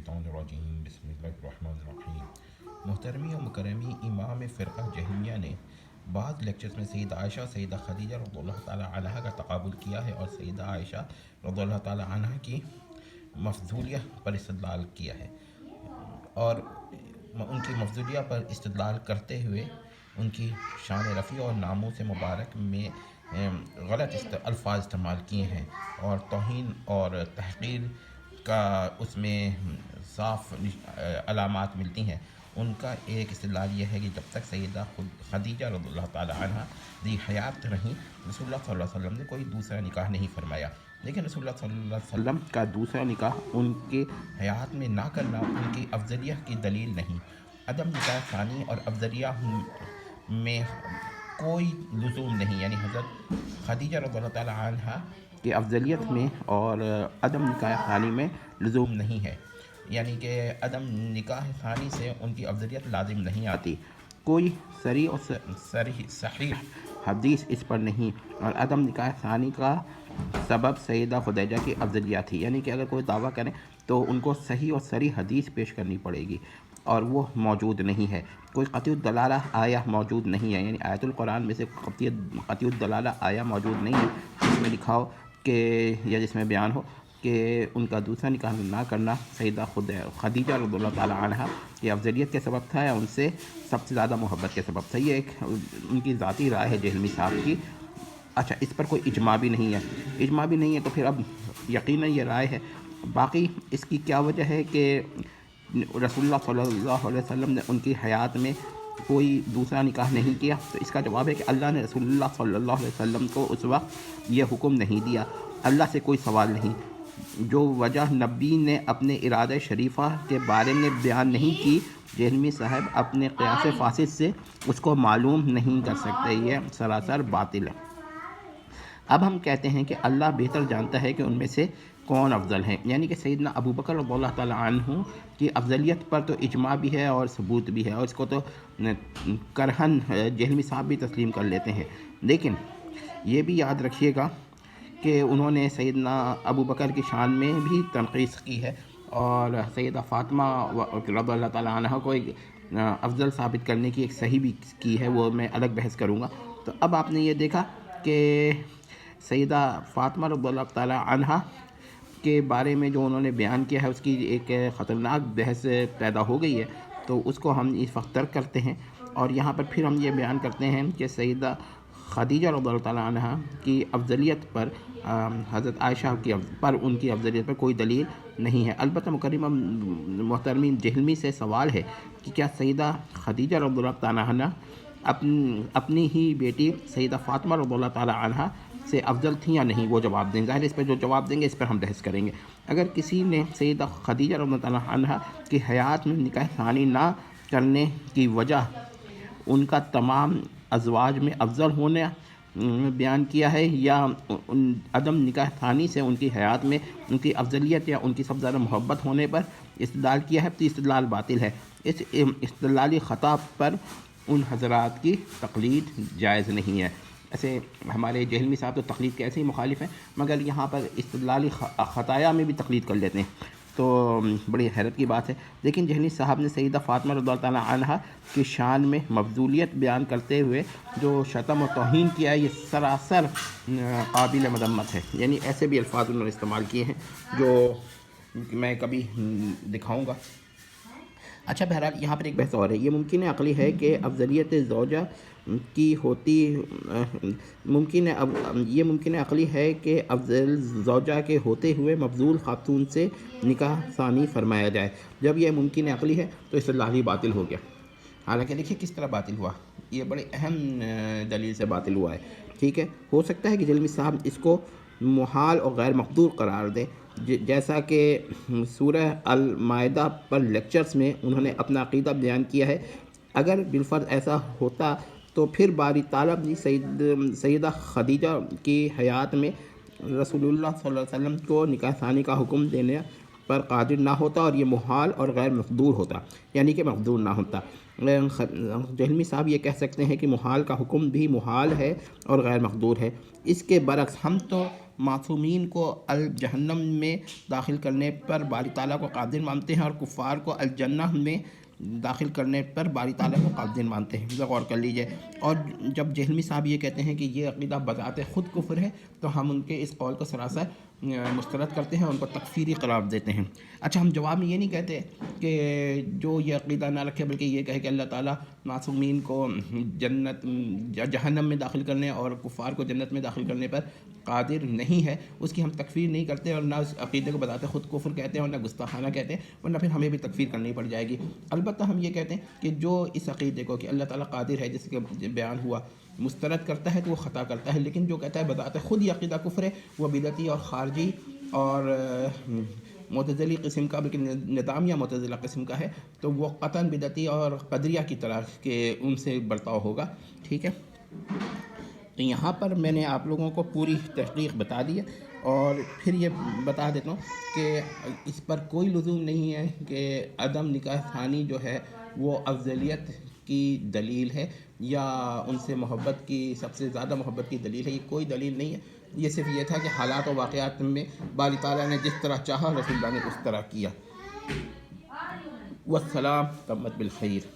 الشیطان الرجیم بسم اللہ الرحمن الرحیم۔ محترمی و مکرمی امام فرقہ جہمیہ نے بعض لیکچرز میں سیدہ عائشہ سیدہ خدیجہ رضی اللہ تعالی عنہ کا تقابل کیا ہے اور سیدہ عائشہ رضی اللہ تعالی عنہ کی مفضولیہ پر استدلال کیا ہے، اور ان کی مفضولیہ پر استدلال کرتے ہوئے ان کی شان رفیع اور ناموس مبارک میں غلط الفاظ استعمال کیے ہیں، اور توہین اور تحقیر کا اس میں صاف علامات ملتی ہیں۔ ان کا ایک استدلال یہ ہے کہ جب تک سیدہ خدیجہ رضی اللہ تعالی عنہ ذی حیات رہیں، رسول اللہ صلی اللہ علیہ وسلم نے کوئی دوسرا نکاح نہیں فرمایا، لیکن رسول اللہ صلی اللہ علیہ وسلم کا دوسرا نکاح ان کے حیات میں نہ کرنا ان کی افضلیہ کی دلیل نہیں۔ عدم نکاح ثانی اور افضلیہ میں کوئی لزوم نہیں، یعنی حضرت خدیجہ رضی اللہ تعالی عنہ کی افضلیت میں اور عدم نکاح ثانی میں لزوم نہیں ہے، یعنی کہ عدم نکاح ثانی سے ان کی افضلیت لازم نہیں آتی۔ کوئی صریح اور صحیح حدیث اس پر نہیں، اور عدم نکاح ثانی کا سبب سیدہ خدیجہ کی افضلیت تھی، یعنی کہ اگر کوئی دعویٰ کرے تو ان کو صحیح اور صریح حدیث پیش کرنی پڑے گی، اور وہ موجود نہیں ہے۔ کوئی قطعی الدلالہ آیا موجود نہیں ہے، یعنی آیت القرآن میں سے قطعی الدلالہ آیا موجود نہیں ہے جس میں لکھا ہو کہ یا جس میں بیان ہو کہ ان کا دوسرا نکاح نہ کرنا سیدہ خدیجہ رضی اللہ تعالی عنہ کی افضلیت کے سبب تھا یا ان سے سب سے زیادہ محبت کے سبب تھا۔ یہ ایک ان کی ذاتی رائے ہے جہلمی صاحب کی۔ اچھا، اس پر کوئی اجماع بھی نہیں ہے، اجماع بھی نہیں ہے تو پھر اب یقیناً یہ رائے ہے۔ باقی اس کی کیا وجہ ہے کہ رسول اللہ صلی اللہ علیہ وسلم نے ان کی حیات میں کوئی دوسرا نکاح نہیں کیا؟ تو اس کا جواب ہے کہ اللہ نے رسول اللہ صلی اللہ علیہ وسلم کو اس وقت یہ حکم نہیں دیا، اللہ سے کوئی سوال نہیں۔ جو وجہ نبی نے اپنے ارادہ شریفہ کے بارے میں بیان نہیں کی، جہلمی صاحب اپنے قیاس فاسد سے اس کو معلوم نہیں کر سکتے، یہ سراسر باطل ہے۔ اب ہم کہتے ہیں کہ اللہ بہتر جانتا ہے کہ ان میں سے کون افضل ہیں، یعنی کہ سیدنا ابو بکر رضی اللہ تعالی عنہ کی افضلیت پر تو اجماع بھی ہے اور ثبوت بھی ہے، اور اس کو تو کرہن جہلمی صاحب بھی تسلیم کر لیتے ہیں۔ لیکن یہ بھی یاد رکھیے گا کہ انہوں نے سیدنا ابو بکر کی شان میں بھی تنقیص کی ہے، اور سیدہ فاطمہ رضی اللہ تعالی عنہ کو ایک افضل ثابت کرنے کی ایک صحیح بھی کی ہے، وہ میں الگ بحث کروں گا۔ تو اب آپ نے یہ دیکھا کہ سیدہ فاطمہ رضی اللہ تعالی عنہ کے بارے میں جو انہوں نے بیان کیا ہے اس کی ایک خطرناک بحث پیدا ہو گئی ہے، تو اس کو ہم اس وقت ترک کرتے ہیں، اور یہاں پر پھر ہم یہ بیان کرتے ہیں کہ سیدہ خدیجہ رضی اللہ تعالی عنہ کی افضلیت پر حضرت عائشہ پر ان کی افضلیت پر کوئی دلیل نہیں ہے۔ البتہ مکرمہ محترمین جہلمی سے سوال ہے کہ کیا سیدہ خدیجہ رضی اللہ تعالی عنہ اپنی ہی بیٹی سیدہ فاطمہ رضی اللہ تعالی عنہ سے افضل تھیں یا نہیں؟ وہ جواب دیں، ظاہر اس پہ جو جواب دیں گے اس پر ہم بحث کریں گے۔ اگر کسی نے سیدہ خدیجہ رضی اللہ تعالی عنہ کی حیات میں نکاح ثانی نہ کرنے کی وجہ ان کا تمام ازواج میں افضل ہونے بیان کیا ہے، یا عدم نکاح ثانی سے ان کی حیات میں ان کی افضلیت یا ان کی سب سے زیادہ محبت ہونے پر استدلال کیا ہے، تو استدلال باطل ہے۔ اس استدلالی خطا پر ان حضرات کی تقلید جائز نہیں ہے۔ ایسے ہمارے جہلمی صاحب تو تقلید کے ایسے ہی مخالف ہیں، مگر یہاں پر استدلالی خطایا میں بھی تقلید کر لیتے ہیں، تو بڑی حیرت کی بات ہے۔ لیکن جہلمی صاحب نے سیدہ فاطمہ رضی اللہ تعالی عنہ کی شان میں مفضولیت بیان کرتے ہوئے جو شتم و توہین کیا ہے، یہ سراسر قابل مذمت ہے، یعنی ایسے بھی الفاظ انہوں نے استعمال کیے ہیں جو میں کبھی دکھاؤں گا۔ اچھا، بہرحال یہاں پر ایک بحث اور ہے۔ یہ ممکن عقلی ہے کہ افضلیت زوجہ کی ہوتی یہ ممکن عقلی ہے کہ افضل زوجہ کے ہوتے ہوئے مفضول خاتون سے نکاح ثانی فرمایا جائے۔ جب یہ ممکن عقلی ہے تو استدلال ہی باطل ہو گیا۔ حالانکہ دیکھیے کس طرح باطل ہوا، یہ بڑے اہم دلیل سے باطل ہوا ہے۔ ٹھیک ہے، ہو سکتا ہے کہ جہلمی صاحب اس کو محال اور غیر مقدور قرار دیں، جیسا کہ سورہ المائدہ پر لیکچرز میں انہوں نے اپنا عقیدہ بیان کیا ہے۔ اگر بالفرض ایسا ہوتا تو پھر باری تعالیٰ بھی سیدہ خدیجہ کی حیات میں رسول اللہ صلی اللہ علیہ وسلم کو نکاح ثانی کا حکم دینے پر قادر نہ ہوتا، اور یہ محال اور غیر مقدور ہوتا، یعنی کہ مقدور نہ ہوتا۔ جہلمی صاحب یہ کہہ سکتے ہیں کہ محال کا حکم بھی محال ہے اور غیر مقدور ہے۔ اس کے برعکس ہم تو معصومین کو الجہنم میں داخل کرنے پر باری تعالیٰ کو قادر مانتے ہیں اور کفار کو الجنہ میں داخل کرنے پر باری تعالیٰ کو قادر مانتے ہیں. غور کر لیجئے. اور جب جہلمی صاحب یہ کہتے ہیں کہ یہ عقیدہ بذات خود کفر ہے تو ہم ان کے اس قول کو سراسر مسترد کرتے ہیں، ان کو تکفیری قرار دیتے ہیں. اچھا، ہم جواب میں یہ نہیں کہتے کہ جو یہ عقیدہ نہ رکھے بلکہ یہ کہے کہ اللہ تعالیٰ معصومین کو جہنم میں داخل کرنے اور کفار کو جنت میں داخل کرنے پر قادر نہیں ہے، اس کی ہم تکفیر نہیں کرتے اور نہ اس عقیدے کو بذات خود کفر کہتے ہیں اور نہ گستاخانہ کہتے ہیں، ورنہ پھر ہمیں بھی تکفیر کرنی پڑ جائے گی. البتہ ہم یہ کہتے ہیں کہ جو اس عقیدے کو کہ اللہ تعالیٰ قادر ہے جس کے بیان ہوا مسترد کرتا ہے تو وہ خطا کرتا ہے، لیکن جو کہتا ہے بذات خود یہ عقیدہ کفر ہے وہ بدعتی اور خارجی اور معتزلی قسم کا، بلکہ نظامیہ معتزلہ قسم کا ہے، تو وہ قطعاً بدعتی اور قدریہ کی طرح کہ ان سے برتاؤ ہوگا. ٹھیک ہے، تو یہاں پر میں نے آپ لوگوں کو پوری تحقیق بتا دی ہے اور پھر یہ بتا دیتا ہوں کہ اس پر کوئی لزوم نہیں ہے کہ عدم نکاح ثانی جو ہے وہ افضلیت کی دلیل ہے یا ان سے محبت کی سب سے زیادہ محبت کی دلیل ہے. یہ کوئی دلیل نہیں ہے، یہ صرف یہ تھا کہ حالات و واقعات میں باری تعالیٰ نے جس طرح چاہا رسول اللہ نے اس طرح کیا. والسلام، تمت بالخیر.